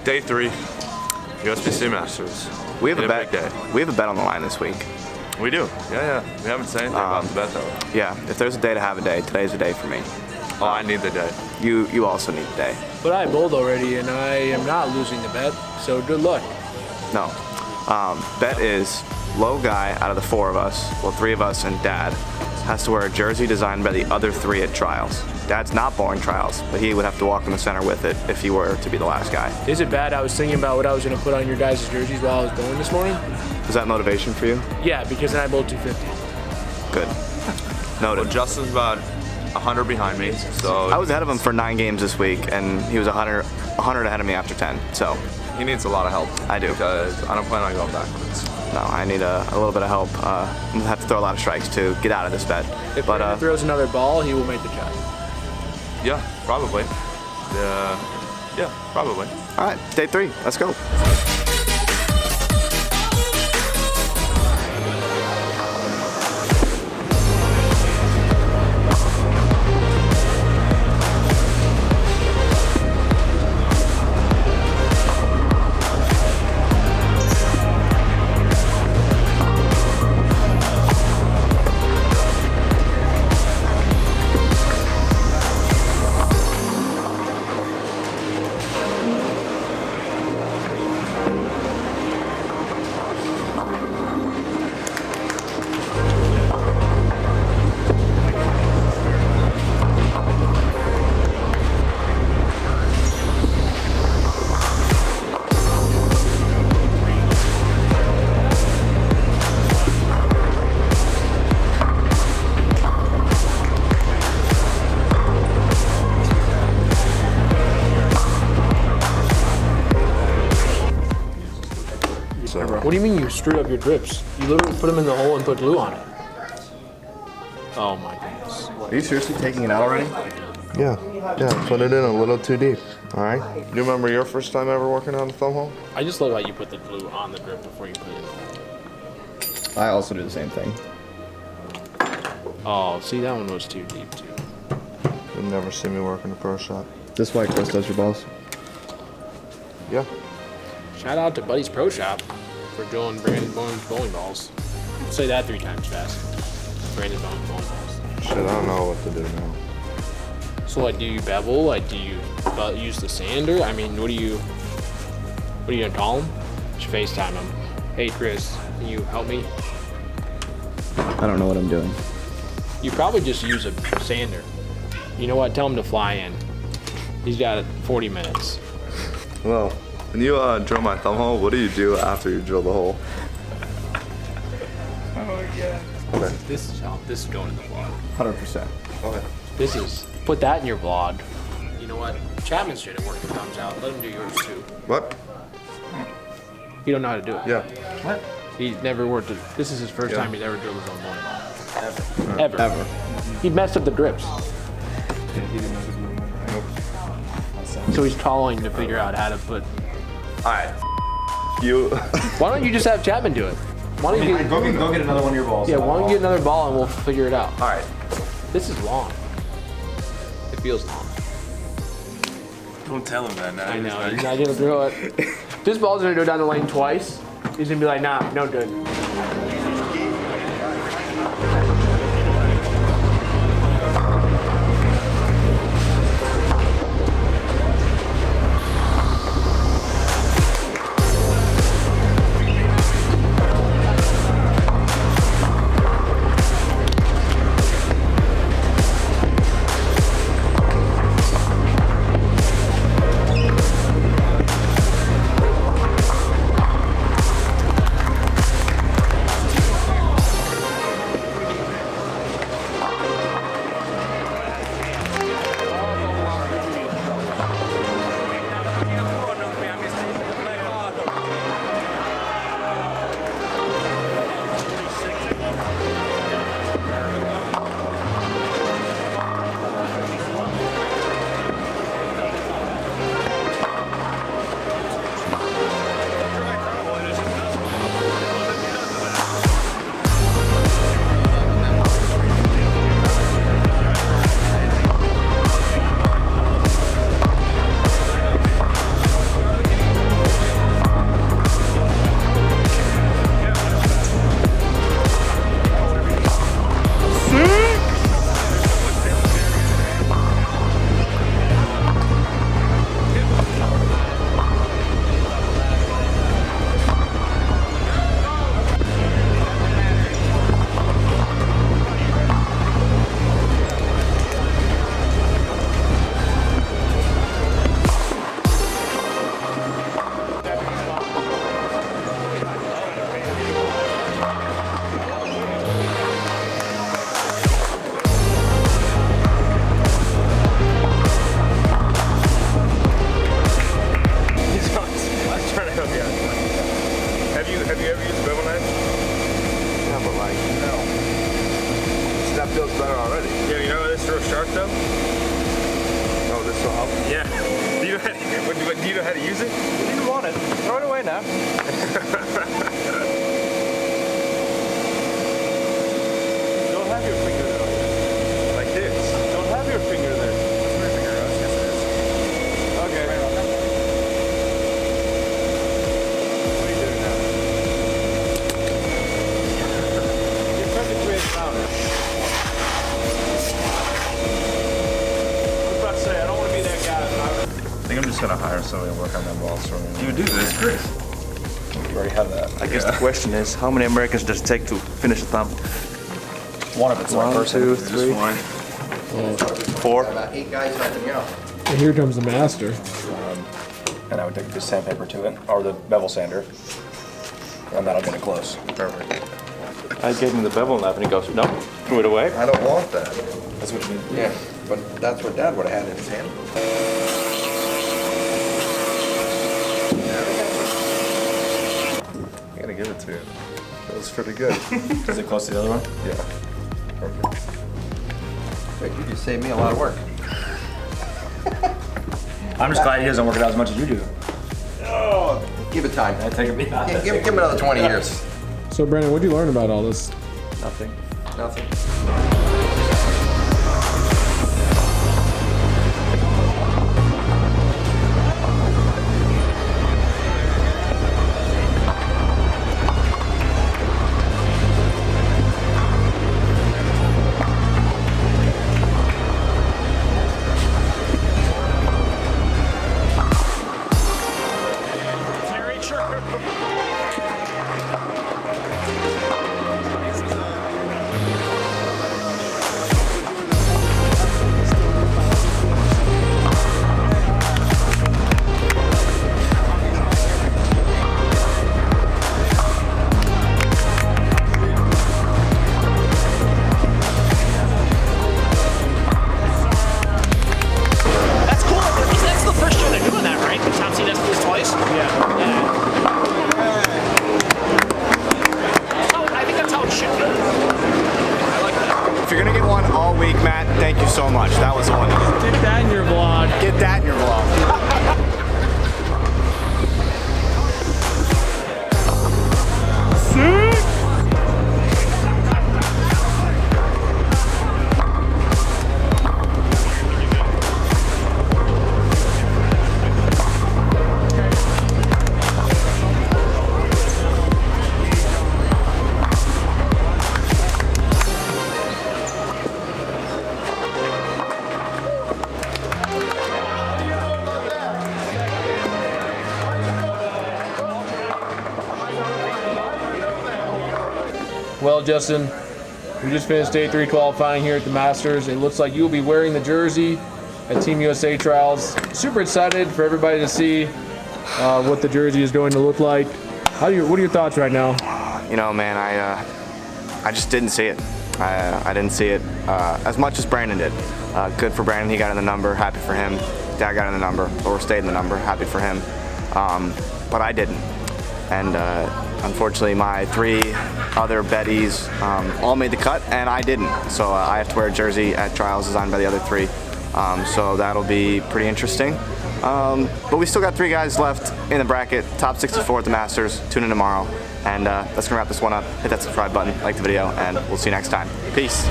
Day 3, USBC Masters. We have a bet. We have a bet on the line this week. We do. Yeah. We haven't said anything about the bet though. Yeah. If there's a day to have a day, today's the day for me. Oh, I need the day. You also need the day. But I bowled already, and I am not losing the bet. So good luck. No. Bet is low guy out of the 4 of us, well 3 of us and Dad, has to wear a jersey designed by the other 3 at trials. Dad's not bowling trials, but he would have to walk in the center with it if he were to be the last guy. Is it bad? I was thinking about what I was going to put on your guys' jerseys while I was bowling this morning. Is that motivation for you? Yeah, because then I bowled 250. Good. Noted. Well, Justin's about 100 behind me, so I was ahead of him for 9 games this week, and he was 100 ahead of me after 10. So he needs a lot of help. I do. Because I don't plan on going backwards. No, I need a little bit of help. I'm gonna have to throw a lot of strikes to get out of this bet. If Brandon throws another ball, he will make the shot. Yeah, probably. Yeah, probably. All right, day 3. Let's go. What do you mean you screwed up your drips? You literally put them in the hole and put glue on it. Oh my goodness. Are you seriously taking it out already? Yeah, put it in a little too deep, all right? You remember your first time ever working on a thumb hole? I just love how you put the glue on the drip before you put it in the hole. I also do the same thing. Oh, see, that one was too deep too. You'll never see me work in a pro shop. This is why Chris does your balls. Yeah. Shout out to Buddy's Pro Shop for doing Brandon Bohn's bowling balls. Say that 3 times fast. Brandon Bohn's bowling balls. Shit, I don't know what to do now. So like, do you bevel? Like, do you use the sander? I mean, what are you gonna call him? Just FaceTime him. Hey Chris, can you help me? I don't know what I'm doing. You probably just use a sander. You know what? Tell him to fly in. He's got 40 minutes. Well, when you drill my thumb hole, what do you do after you drill the hole? Oh yeah. Okay. This is going in the vlog. 100%. Okay. Put that in your vlog. You know what? Chapman's shit at work comes out. Let him do yours too. What? You don't know how to do it. Yeah. What? He's never worked it. This is his first time he's ever drilled his own bowling ball. Ever. He messed up the drips. So he's calling to figure out how to put. Alright. You. Why don't you just have Chapman do it? Why don't you Go get another one of your balls. Yeah, why don't you get another ball and we'll figure it out. Alright. This is long. It feels long. Don't tell him that now. I know, he's not gonna throw it. This ball's gonna go down the lane twice. He's gonna be like, nah, no good. though? Oh, this will help. Yeah. Do you know how to use it? You didn't want it. Throw it away now. Don't have your finger there. Like this. Don't have your finger there. That's where your finger goes. Yes, it is. Okay. What are you doing now? You're trying to create sound. I was about to say, I don't want to be that guy. I think I'm just gonna hire somebody to work on them walls for me. You do this, Chris. You already have that. I guess the question is, how many Americans does it take to finish a thumb? One of it's one person. 2, 3, 4. About 8 guys helping out. And here comes the master. And I would take the sandpaper to it, or the bevel sander, and that'll get it close. Perfect. I gave him the bevel knife and he goes, no, threw it away. I don't want that. That's what you need. Yeah, but that's what Dad would have had in his hand. I gotta give it to you. That was pretty good. Is it close to the other one? Yeah. Perfect. Wait, you just saved me a lot of work. I'm just glad he doesn't work it out as much as you do. Give it time. I take it. Give him another 20 years. So Brandon, what'd you learn about all this? Nothing. Nothing. That's cool. That's the first year they're doing that, right? Tom seen us do this twice? Yeah. Oh, I think that's how it should be. I like that. If you're gonna get one all week, Matt, thank you so much. That was the one. Get that in your vlog. Get that in your vlog. Well, Justin, we just finished day 3 qualifying here at the Masters. It looks like you'll be wearing the jersey at Team USA Trials. Super excited for everybody to see what the jersey is going to look like. What are your thoughts right now? You know, man, I just didn't see it. I didn't see it as much as Brandon did. Good for Brandon, he got in the number, happy for him. Dad got in the number, or stayed in the number, happy for him. But I didn't. And unfortunately, my 3 other Betties all made the cut, and I didn't. So I have to wear a jersey at trials designed by the other 3. So that'll be pretty interesting. But we still got 3 guys left in the bracket, top 64 at the Masters. Tune in tomorrow. And that's gonna wrap this one up. Hit that subscribe button, like the video, and we'll see you next time. Peace.